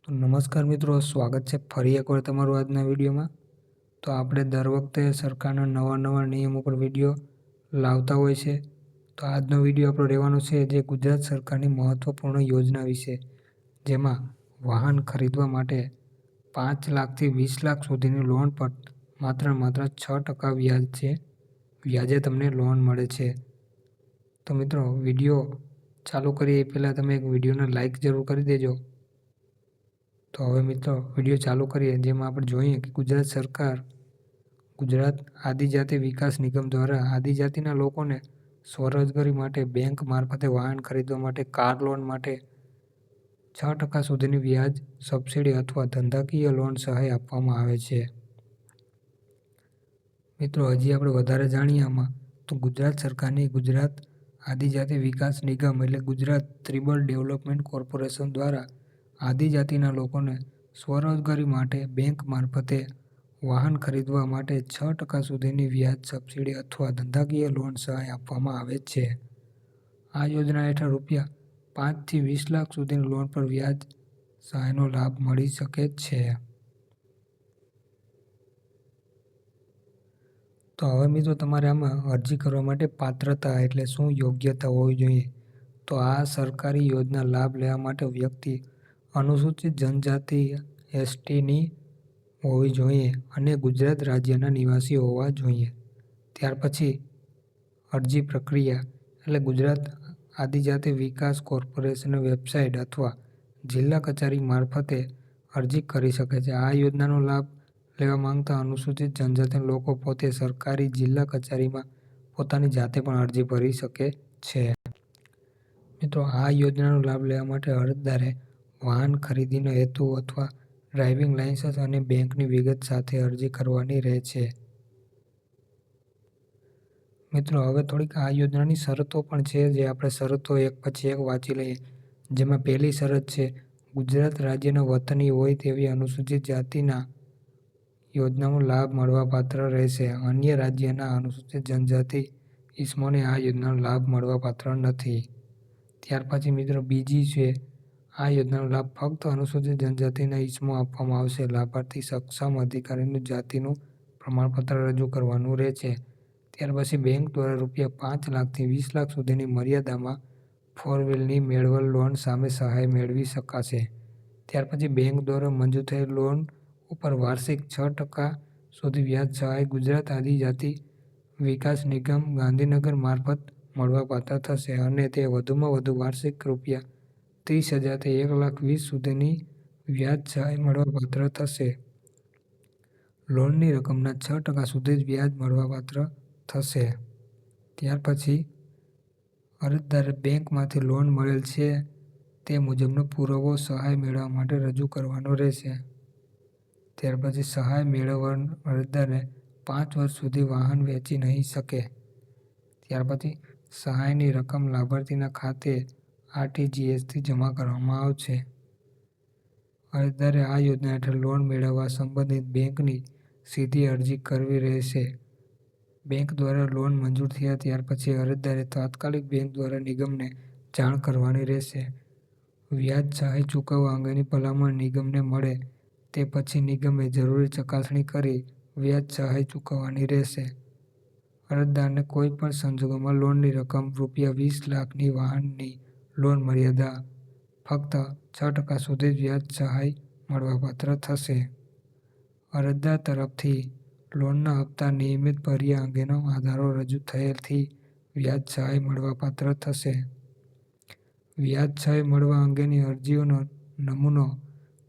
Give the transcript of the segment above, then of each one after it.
તો નમસ્કાર મિત્રો, સ્વાગત છે ફરી એકવાર તમારું આજના વિડીયોમાં। તો આપણે દર વખતે સરકારના નવા નિયમો પર વિડીયો લાવતા હોય છે। તો આજનો વિડીયો આપણો રહેવાનો છે જે ગુજરાત સરકારની મહત્વપૂર્ણ યોજના વિશે, જેમાં વાહન ખરીદવા માટે 5 લાખથી 20 લાખ સુધીની લોન પર માત્ર 6% વ્યાજે તમને લોન મળે છે। તો મિત્રો, વિડીયો ચાલુ કરીએ એ પહેલાં તમે એક વિડીયોને લાઇક જરૂર કરી દેજો। તો હવે મિત્રો વિડીયો ચાલુ કરીએ, જેમાં આપણે જોઈએ કે ગુજરાત સરકાર ગુજરાત આદિજાતિ વિકાસ નિગમ દ્વારા આદિજાતિના લોકોને સ્વરોજગારી માટે બેંક મારફતે વાહન ખરીદવા માટે કાર લોન માટે 6% સુધીની વ્યાજ સબસિડી અથવા ધંધાકીય લોન સહાય આપવામાં આવે છે। મિત્રો, હજી આપણે વધારે જાણીએ આમાં, તો ગુજરાત સરકારની ગુજરાત આદિજાતિ વિકાસ નિગમ એટલે ગુજરાત ટ્રાઇબલ ડેવલપમેન્ટ કોર્પોરેશન દ્વારા આદિજાતિના લોકોને સ્વરોજગારી માટે બેંક મારફતે વાહન ખરીદવા માટે 6% સુધીની વ્યાજ સબસિડી અથવા ધંધાકીય લોન સહાય આપવામાં આવે છે। આ યોજના હેઠળ ₹5 થી 20 લાખ સુધીની લોન પર વ્યાજ સહાયનો લાભ મળી શકે છે। તો હવે મિત્રો, તમારે આમાં અરજી કરવા માટે પાત્રતા એટલે શું યોગ્યતા હોવી જોઈએ? તો આ સરકારી યોજના લાભ લેવા માટે વ્યક્તિ અનુસૂચિત જનજાતિ STની હોવી જોઈએ અને ગુજરાત રાજ્યના નિવાસી હોવા જોઈએ। ત્યાર પછી અરજી પ્રક્રિયા એટલે ગુજરાત આદિજાતિ વિકાસ કોર્પોરેશનની વેબસાઇટ અથવા જિલ્લા કચેરી મારફતે અરજી કરી શકે છે। આ યોજનાનો લાભ લેવા માંગતા અનુસૂચિત જનજાતિના લોકો પોતે સરકારી જિલ્લા કચેરીમાં પોતાની જાતે પણ અરજી ભરી શકે છે। મિત્રો, આ યોજનાનો લાભ લેવા માટે અરજદારે વાહન ખરીદીનો હેતુ અથવા ડ્રાઇવિંગ લાયસન્સ અને બેંકની વિગત સાથે અરજી કરવાની રહે છે। મિત્રો, હવે થોડીક આ યોજનાની શરતો પણ છે, જે આપણે શરતો એક પછી એક વાંચી લઈએ। જેમાં પહેલી શરત છે, ગુજરાત રાજ્યના વતની હોય તેવી અનુસૂચિત જાતિના યોજનાનો લાભ મળવાપાત્ર રહેશે। અન્ય રાજ્યના અનુસૂચિત જનજાતિ ઇસમોને આ યોજનાનો લાભ મળવાપાત્ર નથી। ત્યાર પછી મિત્રો બીજી છે, આ યોજનાનો લાભ ફક્ત અનુસૂચિત જનજાતિના ઇસમો આપવામાં આવશે। લાભાર્થી સક્ષમ અધિકારીનું જાતિનું પ્રમાણપત્ર રજૂ કરવાનું રહેશે। ત્યાર પછી બેંક દ્વારા ₹5 લાખથી 20 લાખ સુધીની મર્યાદામાં 4વ્હીલની મેળવેલ લોન સામે સહાય મેળવી શકાશે। ત્યાર પછી બેંક દ્વારા મંજૂર થયેલ લોન ઉપર વાર્ષિક 6% સુધી વ્યાજ સહાય ગુજરાત આદિજાતિ વિકાસ નિગમ ગાંધીનગર મારફત મળવાપાત્ર થશે અને તે વધુમાં વધુ વાર્ષિક ₹30,000 થી 1,20,000 સુધીની વ્યાજ સહાય મળવાપાત્ર થશે। લોનની રકમના 6% સુધી જ વ્યાજ મળવાપાત્ર થશે। ત્યાર પછી અરજદારે બેંકમાંથી લોન મળેલ છે તે મુજબનો પુરાવો સહાય મેળવવા માટે રજૂ કરવાનો રહેશે। ત્યાર પછી સહાય મેળવવા અરજદારે 5 વર્ષ સુધી વાહન વેચી નહીં શકે। ત્યાર પછી સહાયની રકમ લાભાર્થીના ખાતે RTGSથી જમા કરવામાં આવશે। અરજદારે આ યોજના હેઠળ લોન મેળવવા સંબંધિત બેંકની સીધી અરજી કરવી રહેશે। બેંક દ્વારા લોન મંજૂર થયા ત્યાર પછી અરજદારે તાત્કાલિક બેંક દ્વારા નિગમને જાણ કરવાની રહેશે। વ્યાજ સહાય ચૂકવવા અંગેની ભલામણ નિગમને મળે તે પછી નિગમે જરૂરી ચકાસણી કરી વ્યાજ સહાય ચૂકવવાની રહેશે। અરજદારને કોઈ પણ સંજોગોમાં લોનની રકમ ₹20 લાખની વાહનની લોન મર્યાદા ફક્ત 6% સુધી જ વ્યાજ સહાય મળવાપાત્ર થશે। અરજદાર તરફથી લોનના હપ્તા નિયમિત ભર્યા અંગેનો આધારો રજૂ થયેથી વ્યાજ સહાય મળવાપાત્ર થશે। વ્યાજ સહાય મળવા અંગેની અરજીઓનો નમૂનો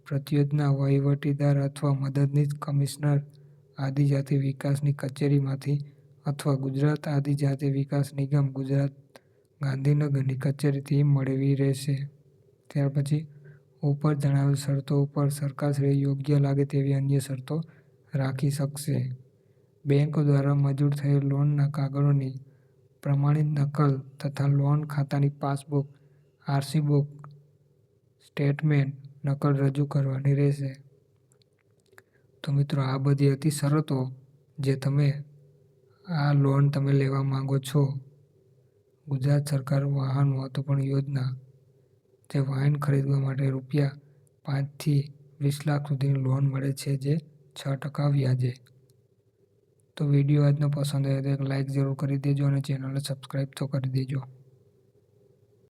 પ્રતિયોજના વહીવટીદાર અથવા મદદનીશ કમિશનર આદિજાતિ વિકાસની કચેરીમાંથી અથવા ગુજરાત આદિજાતિ વિકાસ નિગમ ગુજરાત ગાંધીનગરની કચેરીથી મેળવવી રહેશે। ત્યાર પછી ઉપર જણાવેલ શરતો ઉપર સરકારશ્રીએ યોગ્ય લાગે તેવી અન્ય શરતો રાખી શકશે। બેંક દ્વારા મંજૂર થયેલ લોનના કાગળોની પ્રમાણિત નકલ તથા લોન ખાતાની પાસબુક, RC બુક, સ્ટેટમેન્ટ નકલ રજૂ કરવાની રહેશે। તો મિત્રો, આ બધી હતી શરતો જે તમે આ લોન તમે લેવા માંગો છો। ગુજરાત સરકાર વાહન મહત્વપૂર્ણ યોજના, જે વાહન ખરીદવા માટે 5 થી 20 લાખ સુધીની લોન મળે છે, જે 6% વ્યાજે. તો વિડીયો આજનો પસંદ આવ્યો તો એક લાઇક જરૂર કરી દેજો અને ચેનલને સબસ્ક્રાઈબ તો કરી દેજો.